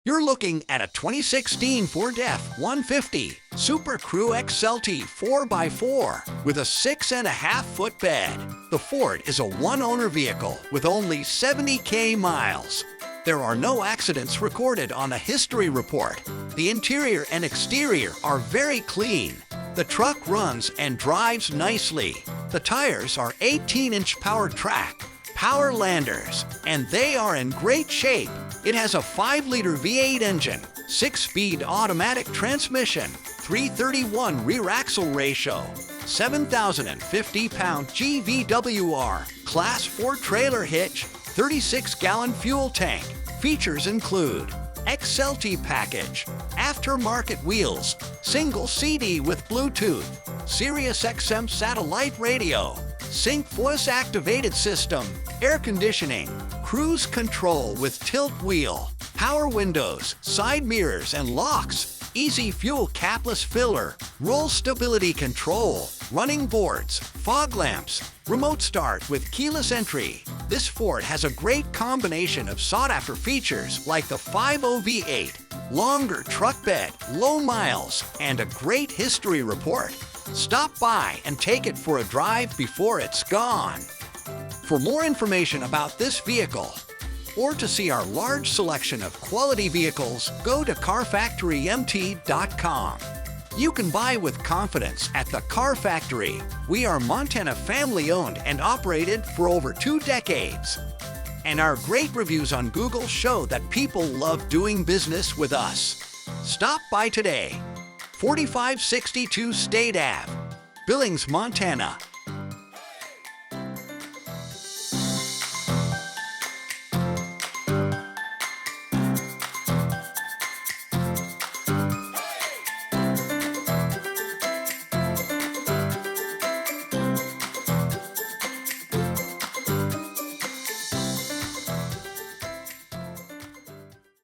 You're looking at a 2016 Ford F-150 Super Crew XLT 4x4 with a 6.5-foot bed. The Ford is a one-owner vehicle with only 70,000 miles. There are no accidents recorded on a history report. The interior and exterior are very clean. The truck runs and drives nicely. The tires are 18-inch Power Track Power Landers, and they are in great shape. It has a 5-liter V8 engine, 6-speed automatic transmission, 331 rear axle ratio, 7,050-pound GVWR, Class 4 trailer hitch, 36-gallon fuel tank. Features include XLT package, aftermarket wheels, single CD with Bluetooth, Sirius XM satellite radio, sync voice-activated system, air conditioning, cruise control with tilt wheel, power windows, side mirrors and locks, easy fuel capless filler, roll stability control, running boards, fog lamps, remote start with keyless entry. This Ford has a great combination of sought-after features like the 5.0 V8, longer truck bed, low miles, and a great history report. Stop by and take it for a drive before it's gone. For more information about this vehicle, or to see our large selection of quality vehicles, go to carfactorymt.com. You can buy with confidence at the Car Factory. We are Montana family-owned and operated for over 2 decades. And our great reviews on Google show that people love doing business with us. Stop by today. 4562 State Ave, Billings, Montana.